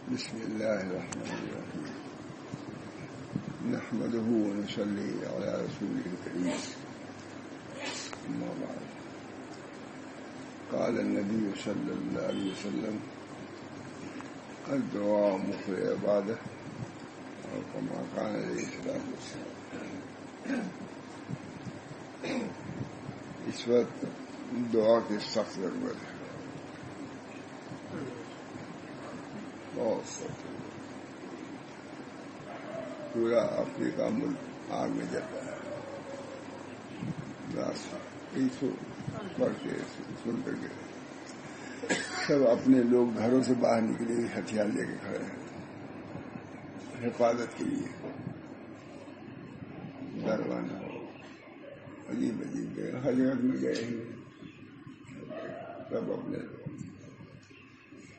بسم اللہ الرحمن الرحیم نحمدہ ونصلی علی رسولہ الکریم اما بعد قال النبی صلی اللہ علیہ وسلم الدعاء مخ عبادہ اور کما کان اشراق. اس وقت دعا کی سخت ضرورت ہے، بہت سخت. پورا افریقہ ملک آگ میں جل رہا ہے. پڑھ کے سن کر کے سب اپنے لوگ گھروں سے باہر نکلے ہتھیار لے کے کھڑے ہیں حفاظت کے لیے. دروانہ ہو عجیب عجیب جگہ، ہر جگہ میں گئے ہیں سب اپنے لوگ.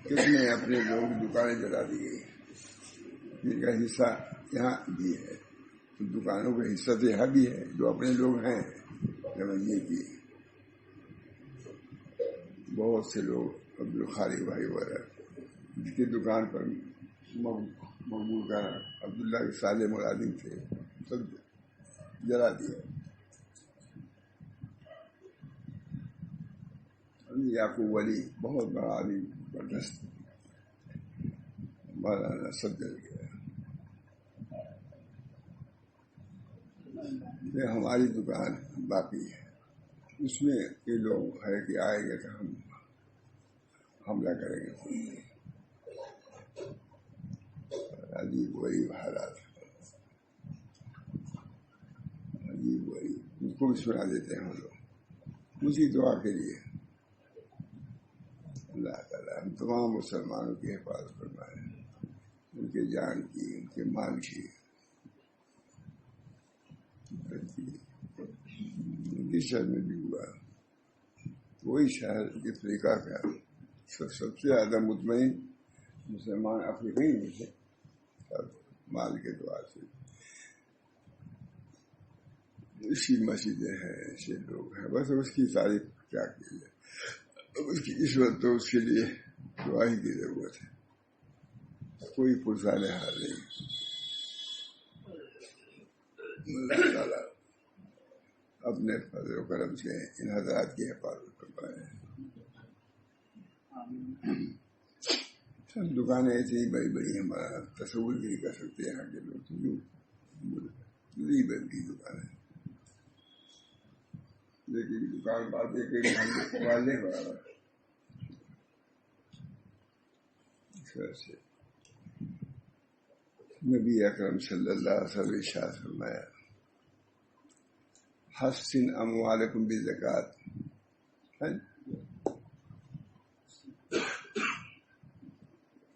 کتنے اپنے لوگ دکانیں جلا دی گئی، جن کا حصہ یہاں بھی ہے. دکانوں کا حصہ تو یہاں بھی ہے، جو اپنے لوگ ہیں یہ کی. بہت سے لوگ عبدالخالق بھائی وغیرہ جس کی دکان پر مقبول کا عبداللہ کے سالے ملازم تھے، سب جلا دیا. یعقوب ولی بہت بڑا آدمی زبردست مولانا سب جل گیا. یہ ہماری دکان باقی ہے، اس میں یہ لوگ ہے کہ آئیں گے تو ہم حملہ کریں گے. عجیب غریب حالات، عجیب غریب. ان کو بھی سنا دیتے ہیں ہم لوگ اسی دعا کے لیے. اللہ تعالیٰ ہم تمام مسلمانوں کی حفاظت فرمائے، ان کے جان کی، ان کے مال کی. جس شہر میں بھی ہوا وہی شہر افریقہ کا سب سے زیادہ مطمئن مسلمان افریقی میں تھے. مال کے دعا سے اسی مسجدیں ہیں، ایسے لوگ ہیں. بس اس کی تعریف کیا کی جائے. اس کی اس وقت تو اس کے لیے دعا ہی کی ضرورت ہے، کوئی پرسان حال نہیں. اللہ تعالیٰ اپنے فضل و کرم سے ان حضرات کی حفاظت فرمائے. سب دکانیں ایسی بڑی بڑی ہمارا تصور بھی نہیں کر سکتے یہاں کے لوگ. غریب کی دکانیں، لیکن دکان بات ہے کہ والے بڑا نبی اکرم صلی اللہ علیہ وسلم ارشاد فرمایا حسن اموالکم بالزکات.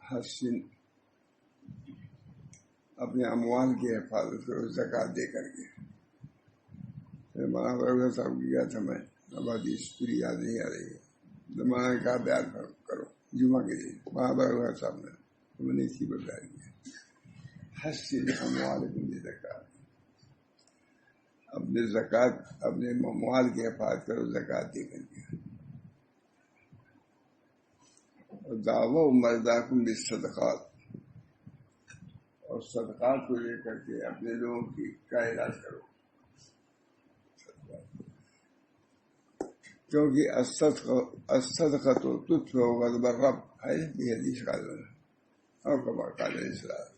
حسن اپنے اموال کی حفاظت کرو زکات دے کر کے. مولانا صاحب کی گیا تھا میں، آبادی پوری یاد نہیں آ رہی ہے. زمانہ کا بیان کرو جمعہ کے لیے مولانا صاحب نے میں نے اسی پر بیان کیا. حسن اموالکم بالزکات، اپنے زکات اپنے اموال کی حفاظت کرو زکات دے کر کے. دعوی مرداکم بالصدقات، اور صدقات کو لے کر کے اپنے لوگوں کا علاج کرو. کیونکہ الصدقۃ تطفئ غضب الرب ہے یہ حدیث کا اور کما قال اشراق.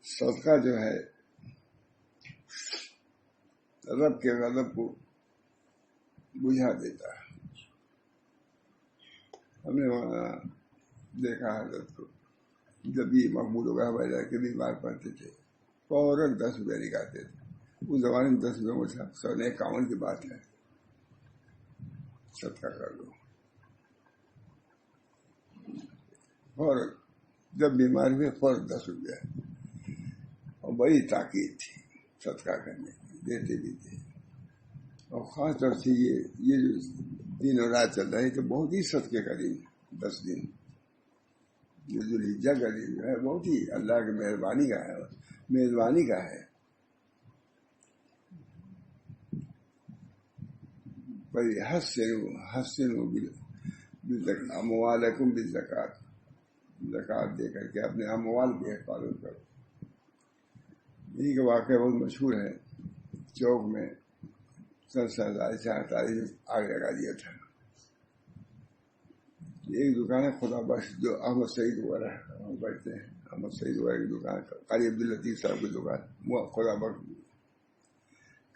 صدقہ جو ہے رب کے غضب کو بجھا دیتا ہے. ہم نے وہاں دیکھا حضرت کو جب بھی مقبول ہوگا ہمارے جا کے بیمار پڑتے تھے فوراً 10 روپئے نکالتے تھے. اس زمانے میں 10 روپئے میں 151 کی بات ہے. صدقہ کر لو فوراً، جب بیمار ہوئے فوراً 10 روپیہ. اور بڑی تاکید تھی صدقہ کرنے کی، دیتے بھی تھے. اور خاص طور سے یہ جو دن اور رات چل رہا ہے تو بہت ہی صدقے کا دن. 10 دن یہ الحجہ کا دن جو ہے بہت ہی اللہ کی مہربانی کا ہے، میزبانی کا ہے. حسنوا اموالکم بالزکات، زکوٰۃ دے کر کے اپنے اموال کی حفاظت کرو. یہی کا واقعہ بہت مشہور ہے. چوک میں 1948 میں آگ لگا دیا تھا. ایک دکان ہے خدا بخش جو احمد سعید وغیرہ بیٹھتے ہیں, احمد سعید وغیرہ کی دکان, قاری عبداللطیف صاحب کی دکان, وہ خدا بخش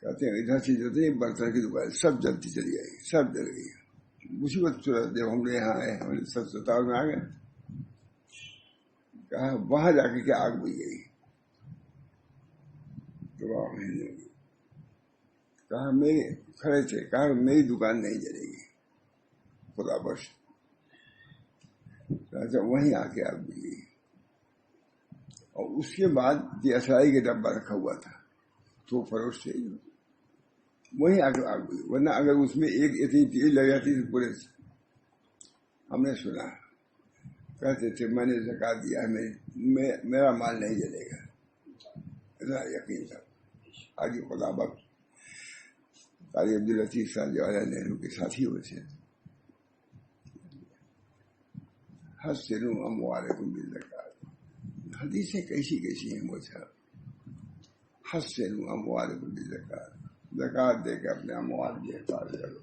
کہتے ہیں ادھر سے جتنے برتن کی دکان سب جلتی چلی جائے گی, سب جل گئی. مصیبت صورت جب ہم نے یہاں آئے, ہم نے 1957 میں آ گئے, کہا وہاں جا کے کیا آگ بجھ گئی, کہا میرے کھڑے تھے, کہا میری دکان نہیں جلے گی, خدا بخش. وہیں آ کے آگ بجھ گئی. اور اس کے بعد یہ اسرائی کا ڈبہ رکھا ہوا تھا تو فروش سے وہیں آ کے آگ بجھی, ورنہ اگر اس میں ایک اتنی چیز لگ جاتی تھی پورے سے. ہم نے سنا کہتے تھے میں نے زکوٰۃ دیا ہے, میرا مال نہیں جلے گا, اتنا یقین تھا. آج خدا بخش قاری عبداللطیف صاحب جواہر نہرو کے ساتھی ہوئے تھے. حسنوا اموالکم بالزکوٰۃ, حدیثیں کیسی کیسی ہیں وہ صاحب. حسنوا اموالکم بالزکوٰۃ, زکوٰۃ دے کے اپنے اموال کی حفاظت کرو.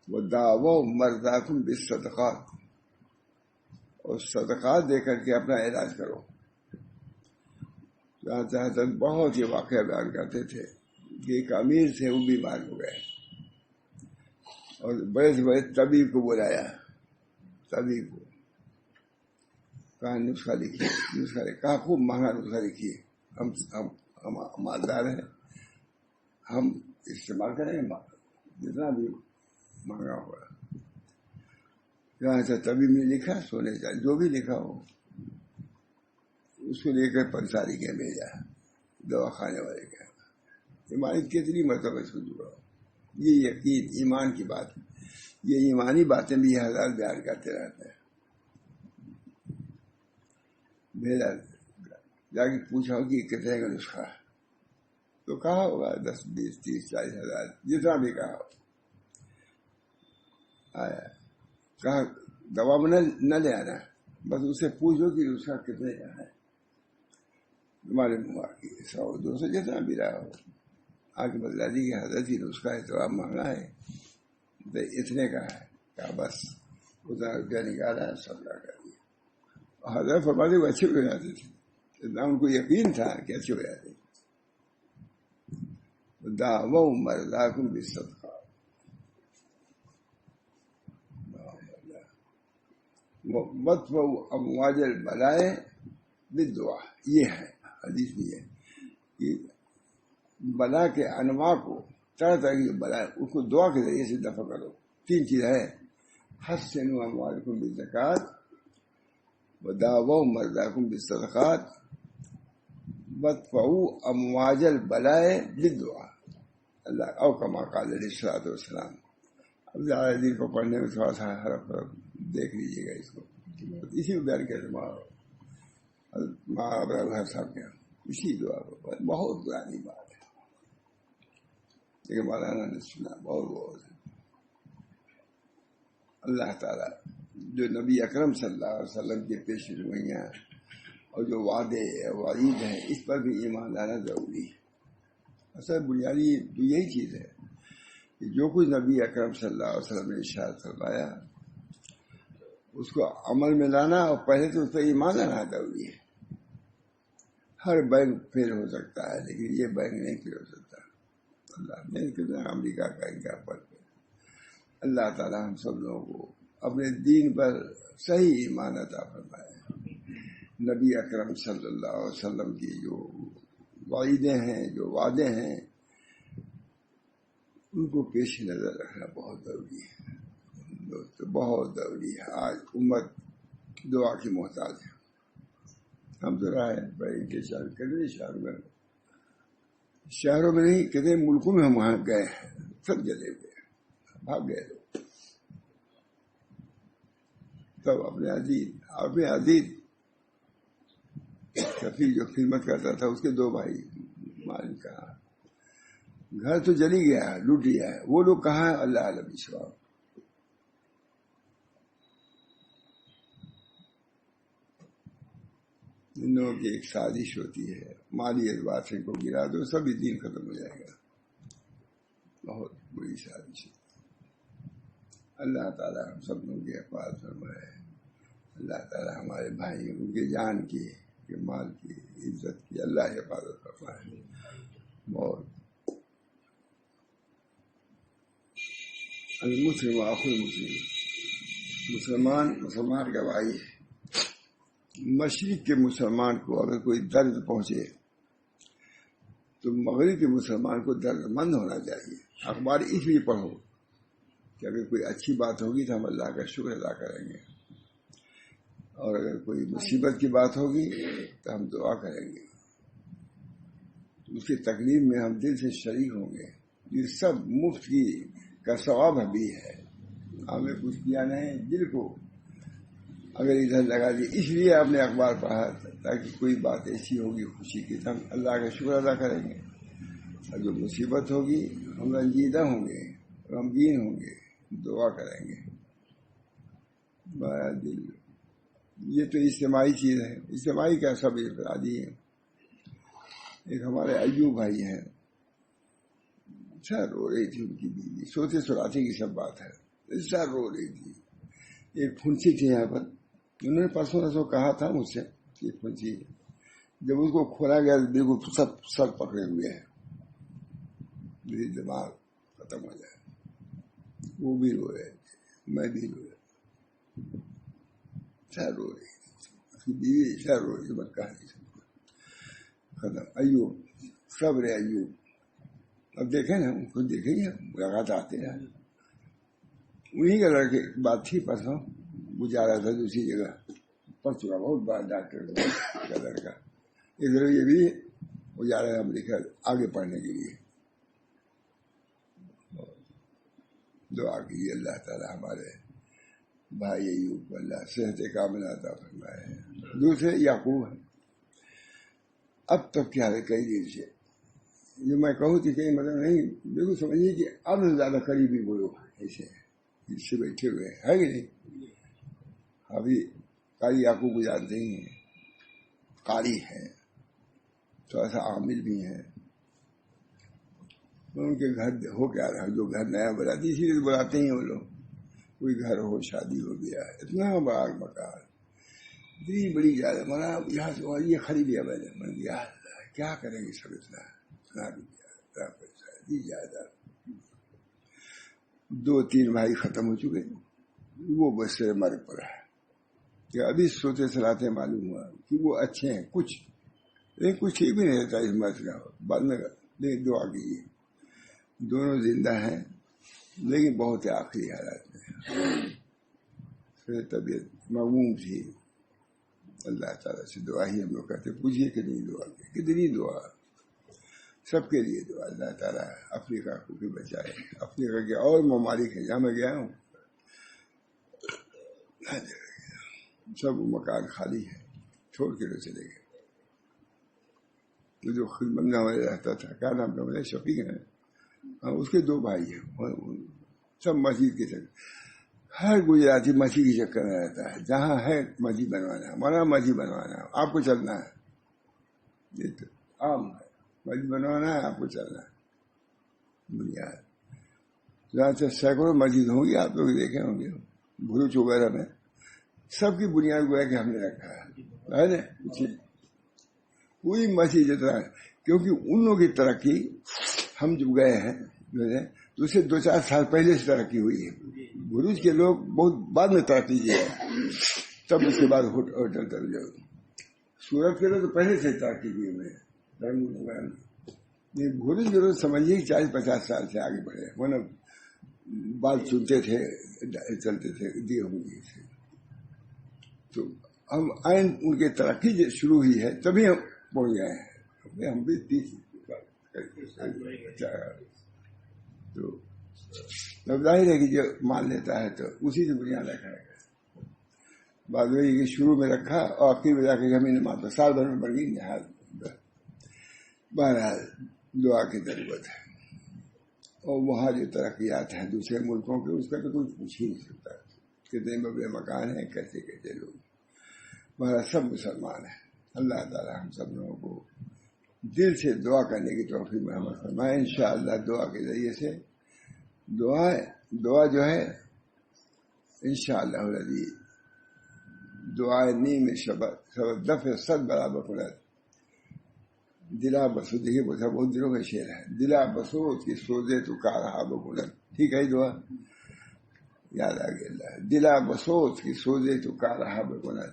وداووا مرضاکم بالصدقات, اور صدقات دے کر کے اپنا علاج کرو. جہاں بہت ہی واقعہ بیان کرتے تھے کہ ایک امیر تھے, وہ بیمار ہو گئے اور بڑے سے بڑے طبیب کو بلایا. طبیب کو کہا نسخہ لکھیے, نسخہ کہا خوب مہنگا نسخہ لکھیے, ہم مالدار ہیں, ہم استعمال کریں گے جتنا بھی مہنگا ہوگا. جہاں سے طبیب نے لکھا سونے چاہیے جو بھی لکھا ہو اس کو لے کر پنساری کے بھیجا دوا کھانے والے کے. ایمان کتنی مرتبہ اس کو جڑا ہو, یہ یقین ایمان کی بات ہے. یہ ایمانی باتیں بھی ہزار بیان کرتے رہتے ہیں. بھیجا جا کے پوچھا ہو کہ کتنے کا نسخہ ہے, تو کہا ہوگا 10 20 30 40 ہزار, جتنا بھی کہا ہو. آیا کہا دوا میں نہ لے آنا, بس اسے پوچھو کہ نسخہ کتنے کا ہے. تمہارے منہ 100 200 جتنا بھی رہا ہو, آگے بدلا دی کہ حضرت ہی نسخہ ہے تو اب مہنگا ہے, تو اتنے کا ہے. کہا بس اتنا روپیہ نکالا, سب لا کر دیا. حضرت فرماتے وہ اچھے ہو جاتے تھے, اتنا ان کو یقین تھا کہ اچھے ہو جاتے. دعوا مرضاکم بالصدقات, وادفعوا امواج البلاء بالدعاء. یہ ہے حدیث بھی ہے کہ بلا کے انواع کو, طرح طرح کی بلا, اس کو دعا کے ذریعے سے دفع کرو. 3 چیز ہے, حسنوا اموالکم بالزکوٰۃ, وداووا مرضاکم بالصدقات, وادفعوا امواج البلاء بالدعاء. اللہ او کما قال علیہ الصلوۃ والسلام. اب زیادہ دن کو پڑھنے میں تھوڑا سا حرف دیکھ لیجیے گا اس کو, اسی کو بیان کرتے صاحب کے اسی دعا کو. بہت پرانی بات ہے لیکن مولانا نے سنا بہت. اللہ تعالیٰ جو نبی اکرم صلی اللہ علیہ وسلم کے پیش رویاں اور جو وعدے وعید ہیں, اس پر بھی ایمان لانا ضروری ہے. اصل بنیادی تو یہی چیز ہے کہ جو کچھ نبی اکرم صلی اللہ علیہ وسلم نے ارشاد فرمایا اس کو عمل میں لانا, اور پہلے تو اس پر ایمان لانا ضروری ہے. ہر بینک فیل ہو سکتا ہے لیکن یہ بینک نہیں فیل ہو سکتا. اللہ نے کتنا امریکہ کا انکار پر اللہ تعالیٰ ہم سب لوگوں کو اپنے دین پر صحیح ایمان عطا فرمائے. نبی اکرم صلی اللہ علیہ وسلم کی جو وعیدیں ہیں, جو وعدے ہیں, ان کو پیش نظر رکھنا بہت ضروری ہے. بہت ضروری ہے. آج امت دعا کی محتاج ہے. ہم تو رہے بھائی کے شہر, کتنے شہروں میں نہیں, کتنے ملکوں میں ہم وہاں گئے ہیں, سب جلے گئے, بھاگ گئے لوگ. تب اپنے عزیز شفیع جو خدمت کرتا تھا, اس کے 2 بھائی مال کہا, گھر تو جلی گیا ہے, لوٹ لیا ہے, وہ لوگ کہاں ہیں, اللہ علیہ وسلم. ان لوگوں کی ایک سازش ہوتی ہے، مالی اعتبار سے ان کو گرا دو سبھی دین ختم ہو جائے گا. بہت بری سازش ہے. اللہ تعالیٰ ہم سب لوگوں کی حفاظت فرمائے. اللہ تعالیٰ ہمارے بھائی ان کی جان کی، کے مال کی، عزت کی اللہ حفاظت فرمائے. اور المسلم اخو المسلم، مسلمان کا بھائی ہے. مشرق کے مسلمان کو اگر کوئی درد پہنچے تو مغرب کے مسلمان کو درد مند ہونا چاہیے. اخبار اس لیے پڑھو کہ اگر کوئی اچھی بات ہوگی تو ہم اللہ کا شکر ادا کریں گے، اور اگر کوئی مصیبت کی بات ہوگی تو ہم دعا کریں گے. اس کی تکلیف میں ہم دل سے شریک ہوں گے. یہ سب مفت کی کا ثواب بھی ہے. ہمیں کچھ کیا نہیں، دل کو اگر ادھر لگا دی. اس لیے آپ نے اخبار پڑھا تاکہ کوئی بات ایسی ہوگی خوشی کی تو ہم اللہ کا شکر ادا کریں گے. اور جو مصیبت ہوگی ہم رنجیدہ ہوں گے، غمگین ہوں گے، دعا کریں گے. بڑا دل، یہ تو اجتماعی چیز ہے. اجتماعی کا سب انفرادی ہے. ایک ہمارے ایوب بھائی ہیں، سر رو رہی تھی ان کی بیوی، سوتے سلاتے کی سب بات ہے، سر رو رہی تھی. ایک پھنسی تھی یہاں پر، انہوں نے پرسوں کہا تھا مجھ سے کہ پھنسی، جب اس کو کھولا گیا بالکل سب سر پکڑے ہوئے ہیں، میری دماغ ختم ہو جائے. وہ بھی رو رہے تھے، میں بھی رو رہا، سر رو رہی تھی، اس کی بیوی سر رو رہی تھی. میں کہا نہیں سکتا. ختم. ایوب، صبر ایوب. اب دیکھیں نا، ان کو دیکھیں گے، ملاقات آتے ہیں. انہیں کا لڑکے بات تھی پرسوں، وہ جا رہا تھا دوسری جگہ، پڑھ چکا بہت بڑا ڈاکٹر کا لڑکا. ادھر یہ بھی وہ جا رہا ہے امریکہ آگے پڑھنے کے لیے. دعا کیجیے اللہ تعالیٰ ہمارے بھائی ایوب کو اللہ صحت کاملہ عطا فرمائے. دوسرے یعقوب ہیں. اب تک کیا ہے کئی دن سے جو میں کہوں کہ کہیں مطلب نہیں، بالکل سمجھیے کہ اب زیادہ قریبی وہ لوگ ایسے اس سے بیٹھے ہوئے ہیں کہ نہیں. ابھی قاری یعقوب کو جانتے ہی ہیں، قاری ہیں، تھوڑا سا عامل بھی ہیں. ان کے گھر ہو کیا رہا، جو گھر نیا بناتے اسی لیے بناتے ہیں وہ لوگ. کوئی گھر ہو، شادی ہو گیا، اتنا بڑا مکان، اتنی بڑی جگہ منا یہاں سے یہ خرید لیا میں نے. کیا کریں گے سب اتنا پیسہ دی جائیداد. 2-3 بھائی ختم ہو چکے، وہ بس سے مر پڑا ہے. کہ ابھی سوتے سلاتے معلوم ہوا کہ وہ اچھے ہیں کچھ، لیکن کچھ ٹھیک بھی نہیں رہتا اس مرض کا. بعد میں لیکن دعا کیجیے. دونوں زندہ ہیں لیکن بہت آخری حالات میں. پھر طبیعت مغموم تھی. اللہ تعالیٰ سے دعا ہی ہم لوگ کرتے. پوچھیے کتنی دعا کی، کتنی دعا، سب کے لیے دعا. اللہ تعالیٰ افریقہ کو بھی بچائے. افریقہ کے اور ممالک ہیں جہاں میں گیا ہوں، سب مکان خالی ہے، چھوڑ کے لوگ چلے گئے. جو خدمت میں ہمارے رہتا تھا، کیا نام تھا میرے، شفیق ہے، اس کے 2 بھائی ہیں، سب مسجد کے چکر. ہر گجراتی مسجد کے چکر میں رہتا ہے. جہاں ہے مسجد بنوانا ہے، ہمارا مسجد بنوانا ہے، آپ کو چلنا ہے. یہ تو عام ہے، مسجد بنوانا ہے، آپ کو چلنا ہے. بنیاد جہاں سے سینکڑوں مسجد ہوں گی، آپ لوگ دیکھے ہوں گے بھروچ وغیرہ میں، سب کی بنیاد گویا کہ ہم نے رکھا ہے نا. پوری مسجد جتنا ہے، کیونکہ ان لوگوں کی ترقی ہم جب گئے ہیں تو اس سے 2-4 سال پہلے سے ترقی ہوئی ہے. بھروچ کے لوگ بہت بعد میں ترقی کی ہے، تب اس کے بعد ہوٹل تک جاؤ. سورت کے لوگ تو پہلے سے ترقی کی ہوئے ہیں. بھروچ کے لوگ سمجھیے 40-50 سال سے آگے بڑھے، ورنہ بات سنتے تھے، چلتے تھے دیے ہوں گے. تو ہم آئین ان کی ترقی شروع ہوئی ہے تبھی ہم پہنچ گئے ہیں. ہم بھی 30 تو اب ظاہر ہے کہ جو مان لیتا ہے تو اسی سے بنیاد رکھا ہے. بعد میں شروع میں رکھا اور آخر میں جا کے ہمیں مانتا، سال بھر میں بڑھ گئی نہایت. بہرحال دعا کی ضرورت ہے. اور وہاں جو ترقیات ہیں دوسرے ملکوں کے، اس کا تو کوئی پوچھ ہی نہیں سکتا. کتنے بڑے مکان ہیں، کیسے کیسے لوگ. بہرحال سب مسلمان ہیں. اللہ تعالیٰ ہم سب لوگوں کو دل سے دعا کرنے کی توفیق محمد فرمائے. انشاءاللہ دعا کے ذریعے سے دعا جو ہے انشاءاللہ العزیز دعائے نیم شبت دفع صد برابر کنت دلا بسود. دیکھیے بہت دنوں کا شعر ہے. دلا بسود کی سوزے تو کارہا بکنت. ٹھیک ہے دعا یاد آ گیا. دلا بسود کی سوزے تو کارہا بکنت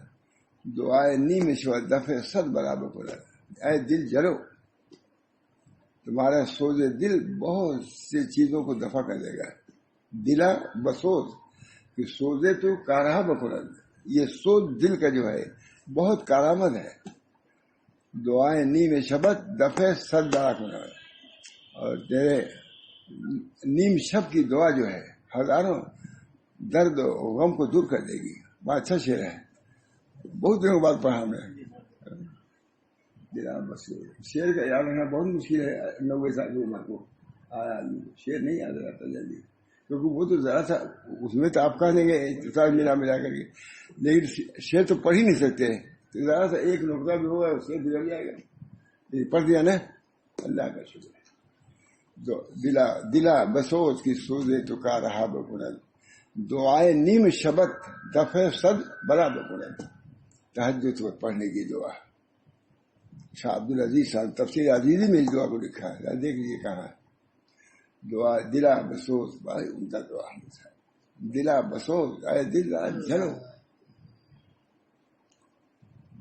دعائے نیم شبت دفع صد برابر کنت. اے دل جلو تمہارا سوز دل بہت سی چیزوں کو دفع کر دے گا. دلا بسوز کہ سوزے تو کارہا بکنت. یہ سوز دل کا جو ہے بہت کارآمد ہے. دعائیں نیم شبت دفع صد برابر کنت. اور تیرے نیم شب کی دعا جو ہے ہزاروں درد و غم کو دور کر دے گی. بہت اچھا شعر ہے. بہت دنوں بعد پڑھا ہم نے. شعر کا یاد رکھنا بہت مشکل ہے. 90 سال کی عمر کو آدمی کو شعر نہیں یاد رہتا جلدی, کیونکہ وہ تو ذرا سا اس میں تو آپ کہہ دیں گے ملا کر کے, لیکن شعر تو پڑھ ہی نہیں سکتے. تو ذرا سا ایک نقطہ بھی ہوگا اس سے گزر جائے گا. پڑھ دیا نا, اللہ کا شکر. دلا بسوس کی سوزے تو کا رہا بکنت دعائے نیم شبت دفع صد برابر کنت. تہجد کو پڑھنے کی دعا. شاہ عبدالعزیز صاحب تفسیر عزیزی میں اس دعا کو لکھا ہے. دیکھ لیجیے کہاں دعا. دلا بسوس بھائی ان کا دعا دلا بسوس. اے دل جھلو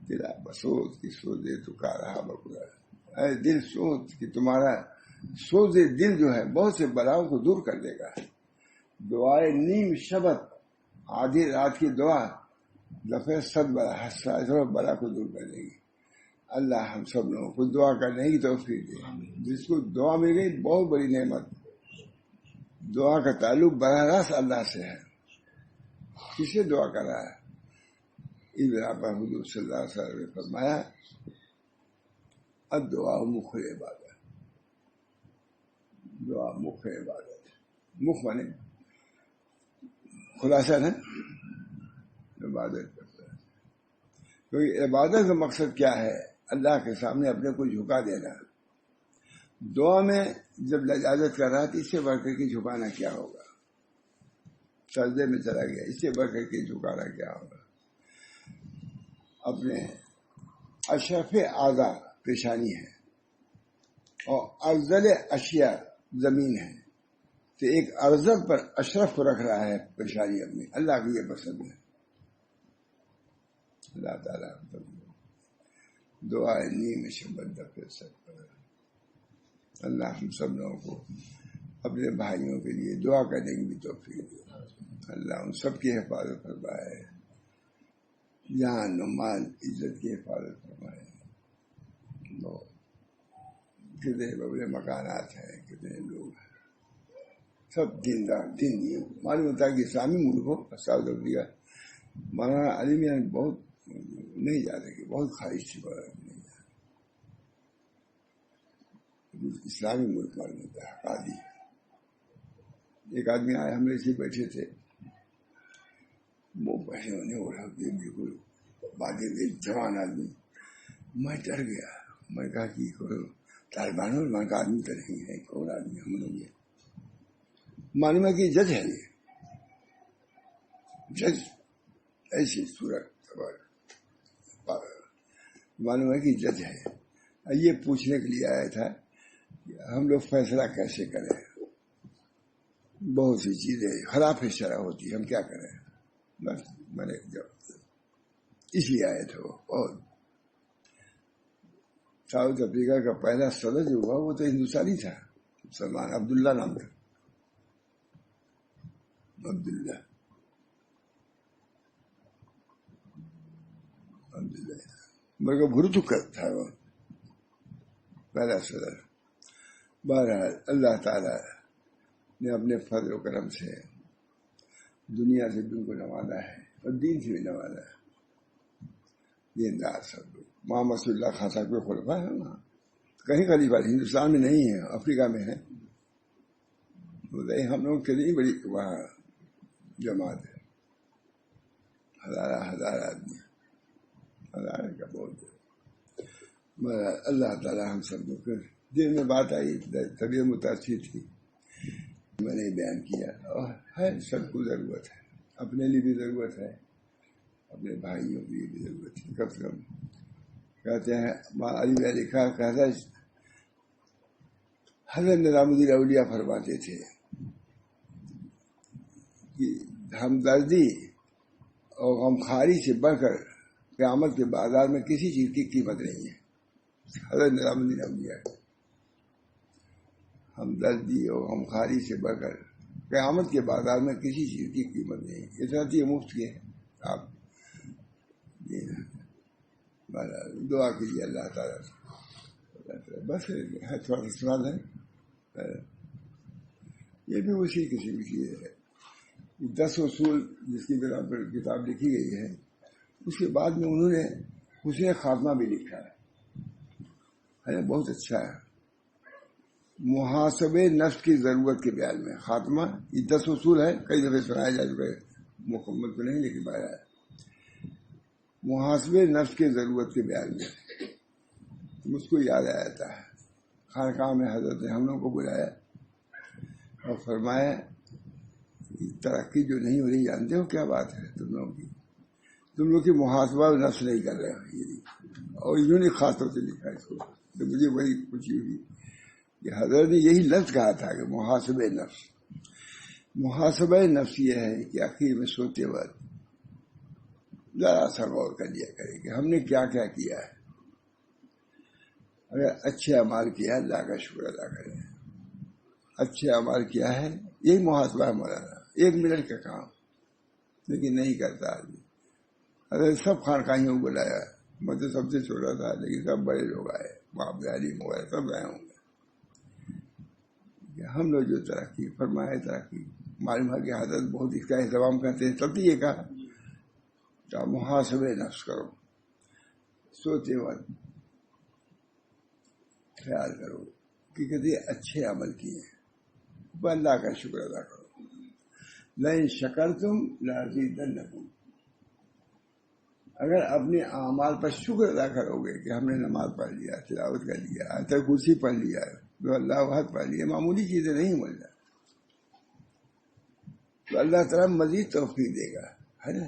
دلا بسوس کی سوزے تو کا رہا بکنت. اے دل سوچ کہ تمہارا سوز دل جو ہے بہت سے بلاؤں کو دور کر دے گا. دعائے نیم شبت آدھی رات کی دعا دفعہ صد بلا کو دور کر دے گی. اللہ ہم سب لوگوں کو دعا کرنے کی توفیق دے. جس کو دعا مل گئی بہت بڑی نعمت. دعا کا تعلق براہ راست اللہ سے ہے. کسے دعا کر رہا ہے؟ ابراہیم پر حضور صلی اللہ علیہ وسلم نے فرمایا الدعاء مخ عبادت. دعا مخ عبادت. مخ بنے خلاصہ نا عبادت کرتا ہے. کیونکہ عبادت کا مقصد کیا ہے؟ اللہ کے سامنے اپنے کو جھکا دینا. دعا میں جب لجاجت کر رہا تو اس سے بڑھ کر کے جھکانا کیا ہوگا؟ سجدے میں چلا گیا, اس سے بڑھ کر کے جھکانا کیا ہوگا؟ اپنے اشرف اعضاء پیشانی ہے اور افضل اشیاء زمین ہے, تو ایک ارزل پر اشرف کو رکھ رہا ہے پیشانی اپنی. اللہ کی یہ پسند ہے. اللہ تعالیٰ دعا نیم شبت دفع صد پر. اللہ ہم سب لوگوں کو اپنے بھائیوں کے لیے دعا کرنے کی بھی توفیق دے. اللہ ان سب کی حفاظت فرمائے, جان و مال عزت کی حفاظت فرمائے. کتنے بڑے مکانات ہیں, کتنے لوگ ہیں, سب دیندار دین دیے. معلوم ہوتا ہے کہ اسلامی ملک ہو سعودی افریقہ. مولانا علی میاں بہت نہیں جا رہے, بہت خواہش تھی نہیں جا. اسلامی ملک معلوم ہوتا ہے قاضی. ایک آدمی آئے, ہم ایسے بیٹھے تھے, وہ بیٹھے ہونے ہو رہا بالکل بادی میں جوان آدمی. میں ڈر گیا. میں کہا کہ طالبانوں کا آدمی تو نہیں ہے, کون آدمی ہم لوگ. معلوم ہے کہ جج ہے, یہ جج ایسی صورت معلوم ہے کہ جج ہے. یہ پوچھنے کے لیے آیا تھا کہ ہم لوگ فیصلہ کیسے کریں, بہت سی چیزیں خلاف شرع ہوتی, ہم کیا کریں. بس میں نے اس لیے آئے تھے. وہ اور ساؤتھ افریقہ کا پہلا صدر جو ہوا وہ تو ہندوستانی تھا, سلمان عبداللہ نام تھا. عبداللہ مگر بھرو چکا تھا وہ پہلا صدر. بہرحال اللہ تعالی نے اپنے فضل و کرم سے دنیا سے دل کو نوازا ہے اور دین سے بھی نوازا ہے. دیندار سب لوگ. محمد صلی اللہ خان صاحب کے خلفاء ہے وہاں, کہیں خلیفہ ہندوستان میں نہیں ہے, افریقہ میں ہے. ہم لوگ کے لیے بڑی وہاں جماعت ہے, ہزار آدمی, ہزار کا بہت. اللہ تعالیٰ ہم سب کو پھر دل میں بات آئی، طبیعت متاثر تھی، میں نے بیان کیا. اور ہے سب کو ضرورت ہے، اپنے لیے بھی ضرورت ہے، اپنے بھائیوں کے لیے بھی ضرورت ہے. کم سے کم کہتے ہیں علی لکھا کہتا ہے حضرت نظام الدین اولیاء فرماتے تھے کہ ہمدردی اور غمخواری سے بڑھ کر قیامت کے بازار میں کسی چیز کی قیمت نہیں ہے. حضرت نظام الدین اولیاء ہمدردی اور غمخواری سے بڑھ کر قیامت کے بازار میں کسی چیز کی قیمت نہیں ہے. اتنا یہ مفت کے ہے. آپ دعا کیجیے اللہ تعالیٰ سے. بس ہے تھوڑا سا سوال ہے، یہ بھی اسی قسم کی ہے. 10 اصول جس کی بنا پر کتاب لکھی گئی ہے، اس کے بعد میں انہوں نے حسن خاتمہ بھی لکھا ہے، بہت اچھا ہے. محاسبے نفس کی ضرورت کے بیان میں خاتمہ، یہ 10 اصول ہے، کئی دفعہ سنایا جا چکا ہے، مکمل تو نہیں لکھ پایا ہے. محاسبے نفس کی ضرورت کے بیان میں مجھ کو یاد آ جاتا ہے، خانقاہ میں حضرت نے ہم لوگوں کو بلایا اور فرمایا ترقی جو نہیں ہو رہی جانتے ہو کیا بات ہے تم لوگ کی محاسبہ نفس نہیں کر رہے ہو. اور انہوں نے خاص طور سے لکھا اس کو، تو مجھے بڑی خوشی ہوئی کہ حضرت نے یہی لفظ کہا تھا کہ محاسبہ نفس. محاسبہ نفس یہ ہے کہ آخر میں سوتے وقت ذرا سا غور کر لیا کرے کہ ہم نے کیا کیا کیا ہے. اگر اچھے اعمال کیا ہے اللہ کا شکر ادا کریں. اچھے اعمال کیا ہے یہی محاسبہ ہے مولانا. 1 منٹ کا کام لیکن نہیں کرتا آدمی. اگر سب خانقاہیوں کو بلایا، میں تو سب سے چھوٹا تھا لیکن سب بڑے لوگ آئے، باپ دادی موبائل سب آئے ہوں گے. ہم لوگ جو ترقی فرمائے ترقی معلوم ہے کہ حضرت بہت اس کا اہتمام کرتے ہیں. تب تو یہ کہا کہ محاسبہ نفس کرو، سوتے وقت خیال کرو کہ کتنے اچھے عمل کیے، اللہ کا شکر ادا کرو. لئن شکرتم لازیدنکم، اگر اپنے اعمال پر شکر ادا کرو گے کہ ہم نے نماز پڑھ لیا، تلاوت کر لیا، آیت کرسی پڑھ لیا، جو اللہ وحد پڑھ لیا، معمولی چیزیں نہیں مل جائے تو اللہ تعالیٰ مزید توفیق دے گا، ہے نا.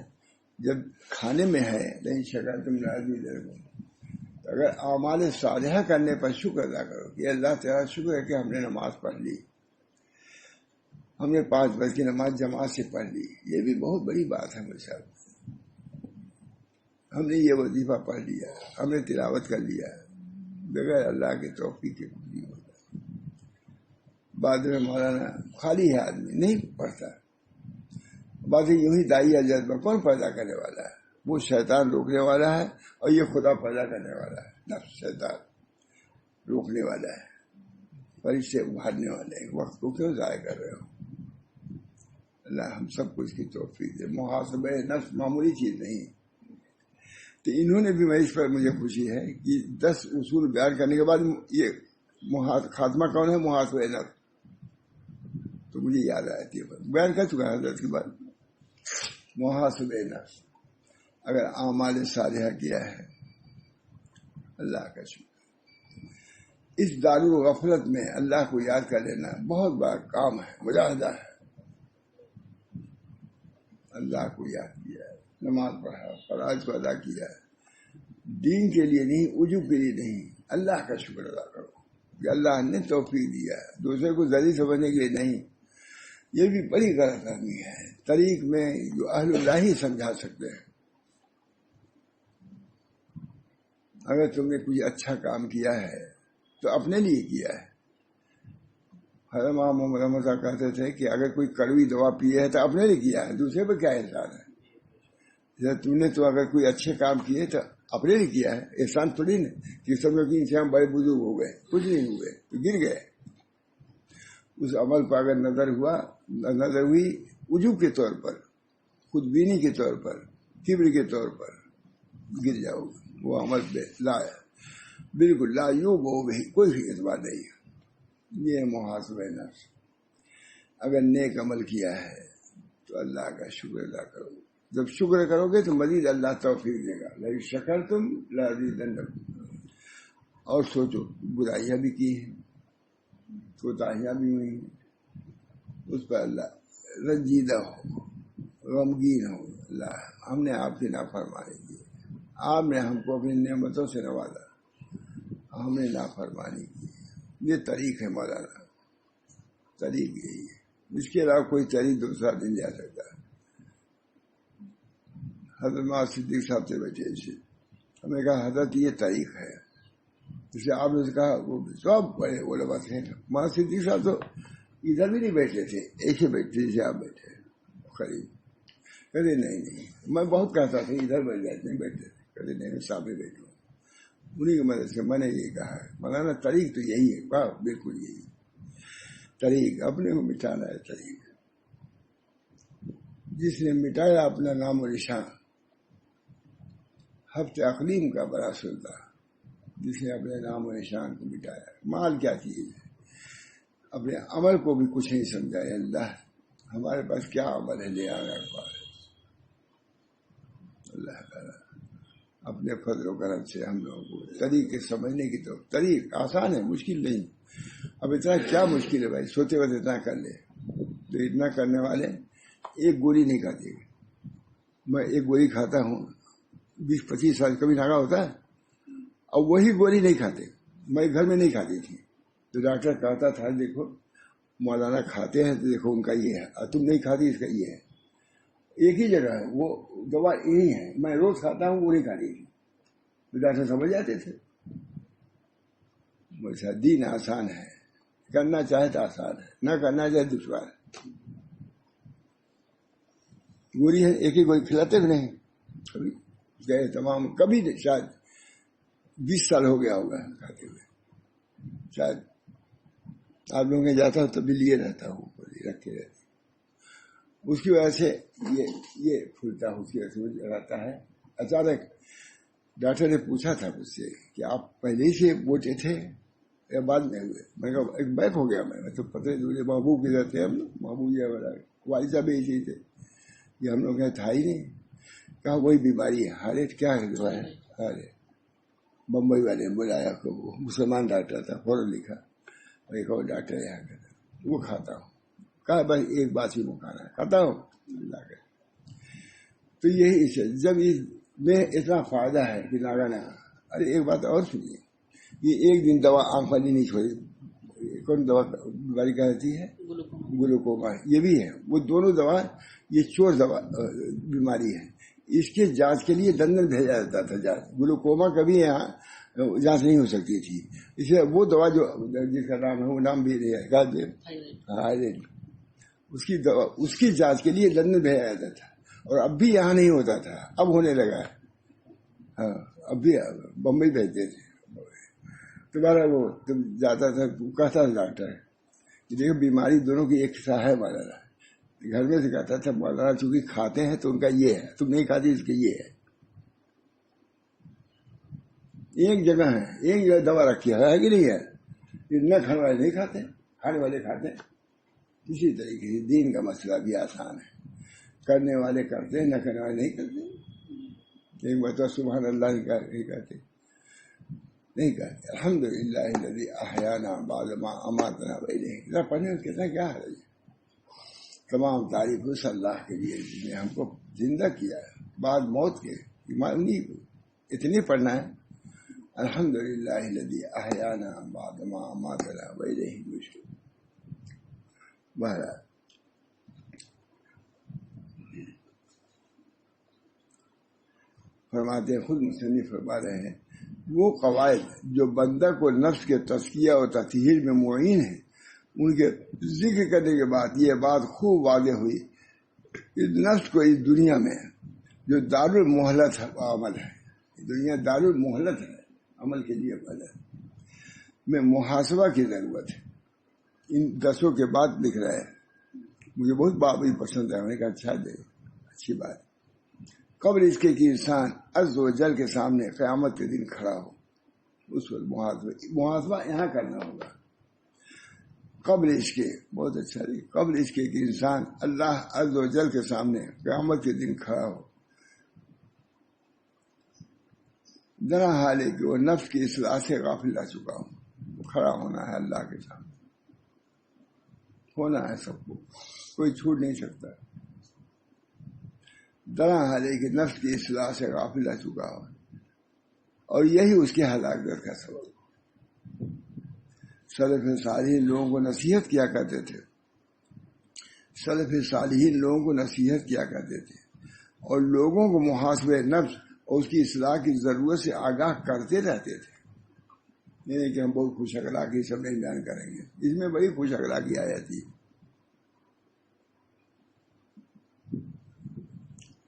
جب کھانے میں ہے لئن شکرتم لازیدنکم، اگر اعمال صالحہ کرنے پر شکر ادا کرو کہ اللہ تعالیٰ شکر ہے کہ ہم نے نماز پڑھ لی، ہم نے 5 وقت کی نماز جماعت سے پڑھ لی، یہ بھی بہت بڑی بات ہے میرے ساتھ. ہم نے یہ وظیفہ پڑھ لیا، ہم نے تلاوت کر لیا، بغیر اللہ کے توفیق کے کچھ نہیں ہوتا. بعد میں مولانا خالی ہے آدمی نہیں پڑھتا، بعد یوں ہی داعیہ جذبہ کون پیدا کرنے والا ہے؟ وہ شیطان روکنے والا ہے اور یہ خدا پیدا کرنے والا ہے. نفس شیطان روکنے والا ہے، فرشتے ابھارنے والے ہیں. وقت کو کیوں ضائع کر رہے ہو؟ اللہ ہم سب کو اس کی توفیق دے. محاسبہ نفس معمولی چیز نہیں. تو انہوں نے بھی میں اس پر مجھے خوشی ہے کہ 10 اصول بیان کرنے کے بعد یہ خاتمہ کون ہے؟ محاسبہ نفس. تو مجھے یاد آیا کہ بیان کر چکا ہے حضرت کے بعد. محاسبہ نفس، اگر اعمال صالحہ کیا ہے اللہ کا شکر. اس دارالغفلت میں اللہ کو یاد کر لینا بہت بڑا کام ہے، مجاہدہ ہے. اللہ کو یاد کیا ہے، نماز پڑھا، فرائض کو ادا کیا ہے، دین کے لیے نہیں، عجب کے لیے نہیں، اللہ کا شکر ادا کرو کہ اللہ نے توفیق دیا ہے. دوسرے کو ذلیل سمجھنے کے لیے نہیں، یہ بھی بڑی غلط فہمی ہے. طریق میں جو اہل اللہ ہی سمجھا سکتے ہیں. اگر تم نے کوئی اچھا کام کیا ہے تو اپنے لیے کیا ہے. حضرت محمد رحمۃ کہتے تھے کہ اگر کوئی کڑوی دوا پیے ہے تو اپنے لیے کیا ہے، دوسرے پہ کیا احسان ہے؟ تم نے تو اگر کوئی اچھے کام کیے تو اپنے لیے کیا ہے، احسان تھوڑی نا کہ سمجھو کہ انسان بڑے بزرگ ہو گئے، کچھ نہیں ہوئے تو گر گئے. اس عمل پر اگر نظر ہوئی عجوب کے طور پر، خود بینی کے طور پر، کبر کے طور پر، گر جاؤ گے. وہ عمل پہ بالکل لا یوں وہ کوئی اعتبار نہیں. یہ محاسبہ نفس. اگر نیک عمل کیا ہے تو اللہ کا شکر ادا کرو. جب شکر کرو گے تو مزید اللہ توفیق دے گا. لیکن شکر تم لازیدنکم. اور سوچو برائیاں بھی کی ہیں، کوتاہیاں بھی ہوئی ہیں، اس پر اللہ رنجیدہ ہو، غمگین ہو، اللہ ہم نے آپ کی نافرمانی کی، آپ نے ہم کو اپنی نعمتوں سے نوازا، ہم نے نافرمانی کی۔ یہ طریق ہے مولانا، طریق یہی ہے، اس کے علاوہ کوئی طریق دوسرا نہیں جا سکتا۔ حضرت صدیق صاحب سے بیٹھے اسے ہم نے کہا حضرت یہ طریق ہے، جسے آپ نے کہا وہ سب بڑے علماء تھے، مولانا صدیق صاحب تو ادھر بھی نہیں بیٹھے تھے، ایک ہی بیٹھے جسے آپ بیٹھے قریب۔ کہتے نہیں، میں بہت کہتا تھا ادھر بیٹھ جاتے نہیں بیٹھتے تھے، کہتے نہیں میں سامنے بیٹھوں۔ انہیں کی مدد سے میں نے یہ کہا ہے مولانا طریق تو یہی ہے، واہ بالکل یہی طریق، اپنے کو مٹانا ہے طریق۔ جس نے مٹایا اپنا نام و نشان، ہفتے اقلیم کا بڑا سلطان، جس نے اپنے نام و نشان کو مٹایا۔ مال کیا چیز ہے، اپنے عمل کو بھی کچھ نہیں سمجھا۔ اللہ ہمارے پاس کیا عمل ہے لے آنے پاس، اللہ تعالیٰ اپنے فضل و کرم سے ہم لوگوں کو طریقے سمجھنے کی تو طریق آسان ہے، مشکل نہیں۔ اب اتنا کیا مشکل ہے بھائی، سوتے وقت اتنا کر لے، تو اتنا کرنے والے ایک گولی نہیں کھاتے۔ میں ایک گولی کھاتا ہوں 20-25 سال، کبھی ناگا ہوتا ہے، اور وہی گولی نہیں کھاتے، میں گھر میں نہیں کھاتی تھی، تو ڈاکٹر کہتا تھا دیکھو مولانا کھاتے ہیں تو دیکھو ان کا یہ ہے، اور تم نہیں کھاتی اس کا یہ ہے، ایک ہی جگہ ہے، وہ دوا یہی ہے، میں روز کھاتا ہوں وہ نہیں کھاتی تھی، تو ڈاکٹر سمجھ جاتے تھے۔ ویسا دین آسان ہے، کرنا چاہے تو آسان ہے، نہ کرنا چاہے دشوار ہے۔ گولی ہے ایک ہی گولی کھلاتے بھی نہیں، کبھی گئے تمام، کبھی شاید 20 سال ہو گیا ہوگا کھاتے ہوئے، شاید آپ لوگوں کے جاتا ہوں تو بھی لیے رہتا ہوں، رکھے رہتے، اس کی وجہ سے یہ پھولتا ہے، اس کی وجہ سے رہتا ہے۔ اچانک ڈاکٹر نے پوچھا تھا مجھ سے کہ آپ پہلے ہی سے موٹے تھے یا بعد میں ہوئے؟ میں کہا ایک بیک ہو گیا، میں تو پتہ نہیں، محبوب کی رہتے ہم لوگ، محبوب یہ ہمارا والد صاحب ایسے تھے، یہ ہم لوگ کے تھا ہی نہیں۔ کہا وہی بیماری ہے، ہارٹ کیا ہے دوا ہے، ہارٹ۔ بمبئی والے نے بلایا، وہ مسلمان ڈاکٹر تھا، فوراً لکھا، ایک اور ڈاکٹر یہاں کا تھا، وہ کھاتا ہوں، کہا بس ایک بات ہی مکانا ہے، کھاتا ہوں اللہ کا۔ تو یہی جب اس میں اتنا فائدہ ہے کہ ناگا نہ، ارے ایک بات اور سنیے، یہ ایک دن دوا آنکھ والی نہیں چھوڑی، کون دوا بیماری کہتی ہے؟ گلوکوما، یہ بھی ہے، وہ دونوں دوا، یہ چور دوا بیماری ہے، اس کے جانچ کے لیے لندن بھیجا جاتا تھا جانچ، گلوکوما کبھی یہاں جانچ نہیں ہو سکتی تھی، اس لیے وہ دوا جو جس کا نام ہے وہ نام بھی نہیں ہے، اس کی جانچ کے لیے لندن بھیجا جاتا تھا، اور اب بھی یہاں نہیں ہوتا تھا، اب ہونے لگا ہے، ہاں اب بھی بمبئی بھیجتے تھے۔ تمہارا وہ تم جاتا تھا، کہتا تھا ڈاکٹر دیکھو بیماری دونوں کی ایک سا ہے، مولانا گھر میں سے کہتا تھا مولانا چونکہ کھاتے ہیں تو ان کا یہ ہے، تم نہیں کھاتی اس کا یہ ہے، ایک جگہ ہے، ایک جگہ دوا رکھی ہے کہ نہیں ہے، نہ کھانے والے نہیں کھاتے، کھانے والے کھاتے ہیں۔ اسی طریقے سے دین کا مسئلہ بھی آسان ہے، کرنے والے کرتے ہیں، نہ کرنے والے نہیں کرتے۔ ایک بات سبحان اللہ نہیں کہتے، نہیں کہتے الحمدللہ الذی احیانا بعد ما اماتنا والیہ، پڑھنے میں کتنا کیا ہے، تمام تعریف اس اللہ کے لیے جس نے ہم کو زندہ کیا ہے بعد موت کے، انہیں کو اتنی پڑھنا ہے، الحمدللہ الذی احیانا بعد ما اماتنا والیہ النشور۔ بہرحال فرماتے ہیں، خود مصنف فرما رہے ہیں، وہ قواعد جو بندہ کو نفس کے تزکیہ اور تطہیر میں معین ہیں، ان کے ذکر کرنے کے بعد یہ بات خوب واضح ہوئی کہ نفس کو اس دنیا میں جو دارالمہلت عمل ہے، دنیا دارالمہلت ہے، عمل کے لیے عمل ہے، میں محاسبہ کی ضرورت ہے۔ ان 10 کے بعد لکھ رہا ہے، مجھے بہت بات پسند ہے، میں نے کہا اچھا دے، اچھی بات۔ قبل اس کے کہ انسان عز و جل کے سامنے قیامت کے دن کھڑا ہو، اس وقت محاسبہ یہاں کرنا ہوگا۔ قبل اس کے، بہت اچھا ہے، قبل اس کے کہ انسان اللہ عز و جل کے سامنے قیامت کے دن کھڑا ہو، درا حال ہے کہ وہ نفس کی اصلاح سے غافل رہ چکا ہوں. کھڑا ہونا ہے اللہ کے سامنے، ہونا ہے سب کو، کوئی چھوٹ نہیں سکتا. درا حال ہے کہ نفس کی اصلاح سے غافل رہ چکا ہوں، اور یہی اس کے ہلاکت کا سبب. سلف صالحین لوگوں کو نصیحت کیا کرتے تھے، سلف صالحین لوگوں کو نصیحت کیا کرتے تھے، اور لوگوں کو محاسبہ نفس اور اس کی اصلاح کی ضرورت سے آگاہ کرتے رہتے تھے. نہیں کہ ہم بہت خوش اخلاقی سب نہیں بیان کریں گے، اس میں بڑی خوش اخلاقی آ جاتی ہے،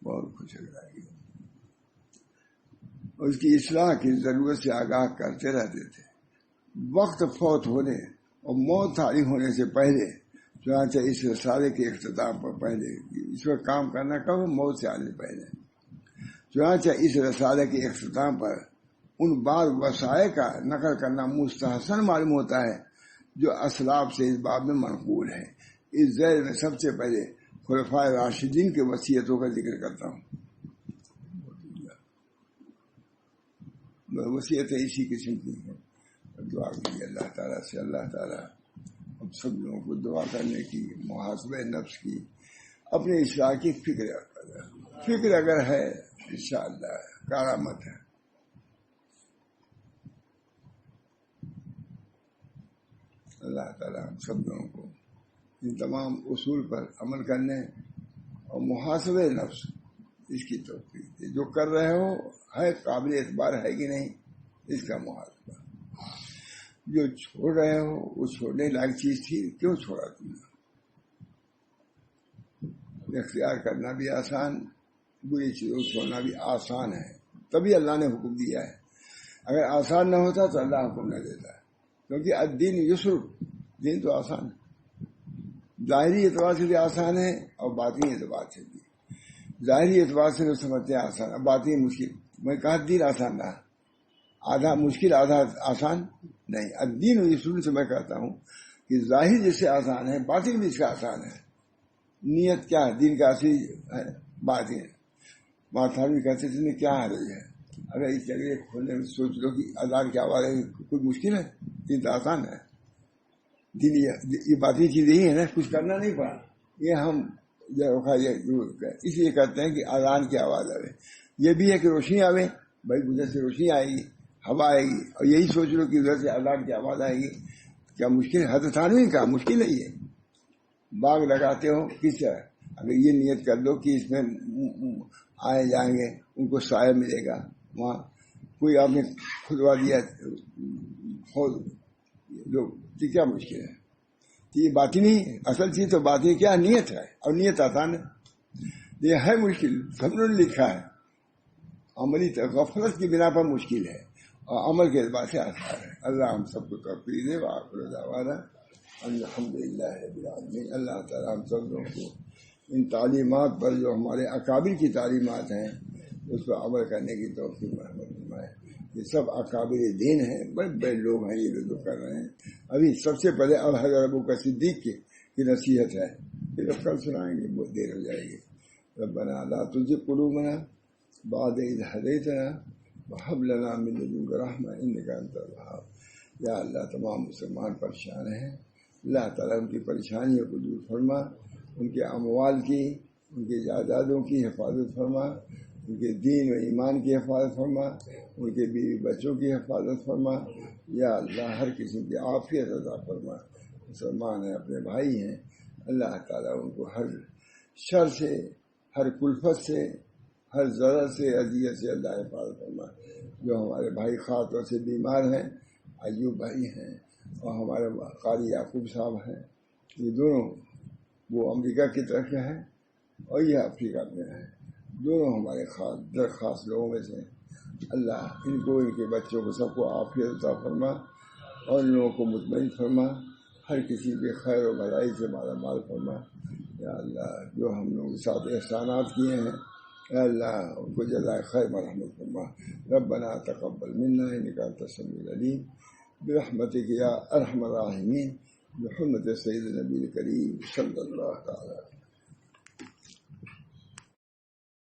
بہت خوش اخلاقی. اور اس کی اصلاح کی ضرورت سے آگاہ کرتے رہتے تھے. وقت فوت ہونے اور موت طاری ہونے سے پہلے، چنانچہ اس رسالے کے اختتام پر پہلے، اس پر کام کرنا کب؟ موت سے آنے پہلے. چنانچہ اس رسالے کے اختتام پر ان بعض وسائل کا نقل کرنا مستحسن معلوم ہوتا ہے جو اسلاف سے اس باب میں منقول ہے. اس ذیل میں سب سے پہلے خلفائے راشدین کے وصیتوں کا ذکر کرتا ہوں. وصیتیں اسی قسم کی ہیں. دعا کیجیے اللہ تعالیٰ سے، اللہ تعالیٰ ہم سب لوگوں کو دعا کرنے کی، محاسبہ نفس کی، اپنے اصلاح کی فکر اگر ہے انشاءاللہ کرامت ہے. اللہ تعالیٰ ہم سب لوگوں کو ان تمام اصول پر عمل کرنے اور محاسبہ نفس اس کی توفیق دے. جو کر رہے ہو ہے قابل اعتبار ہے کہ نہیں، اس کا محاسبہ. جو چھوڑ رہے ہو وہ چھوڑنے لائق چیز تھی، کیوں چھوڑا تم نے؟ اختیار کرنا بھی آسان، بری چیزوں کو چھوڑنا بھی آسان ہے، تبھی اللہ نے حکم دیا ہے. اگر آسان نہ ہوتا تو اللہ حکم نہ دیتا، کیونکہ الدین یسر، دین تو آسان ہے. ظاہری اعتبار سے بھی آسان ہے اور باطنی اعتبار سے بھی. ظاہری اعتبار سے تو سمجھتے ہیں آسان، اب باطنی مشکل. میں کہا دین آسان رہا، آدھا مشکل آدھا آسان نہیں. الدین یسر سے میں کہتا ہوں کہ ظاہر جیسے آسان ہے باطن بھی اس کا آسان ہے. نیت کیا ہے؟ دین کا اصلی ہے باطن. ماتھا بھی کہتے تھے کیا حرج ہے اگر اس جگہ کھولنے میں سوچ لو کہ اذان کی آواز ہے، کوئی مشکل ہے؟ دین تو آسان ہے. دین یہ باطنی چیز یہی ہے نا، کچھ کرنا نہیں پڑا. یہ ہم اس لیے کہتے ہیں کہ اذان کی آواز آئے. یہ بھی ہے کہ روشنی آئے، بھائی ادھر سے روشنی آئے گی، ہوا آئے گی، اور یہی سوچ لو کہ ادھر سے اذان کی آواز آئے گی. کیا مشکل؟ حضرت تھانوی کا مشکل ہے. یہ باغ لگاتے ہو کس طرح؟ اگر یہ نیت کر لو کہ اس میں آئے جائیں گے، ان کو سایہ ملے گا. وہاں کوئی آپ نے کھدوا دیا تو کیا مشکل ہے؟ یہ باطنی اصل چیز تو باطنی کیا نیت ہے، اور نیت آسان ہے. یہ ہے مشکل، سب نے لکھا ہے. عملی غفلت کی بنا پر مشکل ہے اور عمل کے اعتبار سے آسان ہے. اللہ ہم سب کو توفیق دے. وآخر دعوانا الحمدللہ رب العالمین. اللہ تعالیٰ ہم سب لوگوں کو ان تعلیمات پر جو ہمارے اکابر کی تعلیمات ہیں اس پر عمل کرنے کی توفیق مرحمت فرمائے. یہ سب اکابر دین ہیں، بڑے بڑے لوگ ہیں یہ جو کر رہے ہیں. ابھی سب سے پہلے الحجہ ابو کا صدیق کی نصیحت ہے، پھر اب کل سنائیں گے، بہت دیر ہو جائے گی. ربنا لا تزغ قلوبنا بعد إذ هديتنا وهب لنا من لدنك رحمة إنك أنت الوهاب. یا اللہ تمام مسلمان پریشان ہیں، اللہ تعالیٰ ان کی پریشانیوں کو دور فرما، ان کے اموال کی، ان کے جائیدادوں کی حفاظت فرما، ان کے دین و ایمان کی حفاظت فرما، ان کے بیوی بچوں کی حفاظت فرما. یا اللہ ہر قسم کی عافیت عطا فرما. مسلمان ہیں، اپنے بھائی ہیں، اللہ تعالیٰ ان کو ہر شر سے، ہر کلفت سے، ہر ضرر سے، اذیت سے اللہ حفاظت فرما. جو ہمارے بھائی خاص طور سے بیمار ہیں، ایوب بھائی ہیں اور ہمارے قاری یعقوب صاحب ہیں، یہ دونوں وہ امریکہ کی طرف سے ہیں اور یہ افریقہ میں ہیں. دونوں ہمارے خاص درخواست لوگوں میں سے. اللہ ان کو، ان کے بچوں کو، سب کو عافیت عطا فرما اور ان لوگوں کو مطمئن فرما، ہر کسی کے خیر و بھلائی سے مالا مال فرما. یا اللہ جو ہم لوگوں کے ساتھ احسانات کیے ہیں، اے اللہ ان کو جزائے خیر مرحمت فرما. ربنا تقبل منا انک انت السمیع العلیم برحمتک یا ارحم الراحمین بحرمت سید نبی کریم صلی اللہ تعالی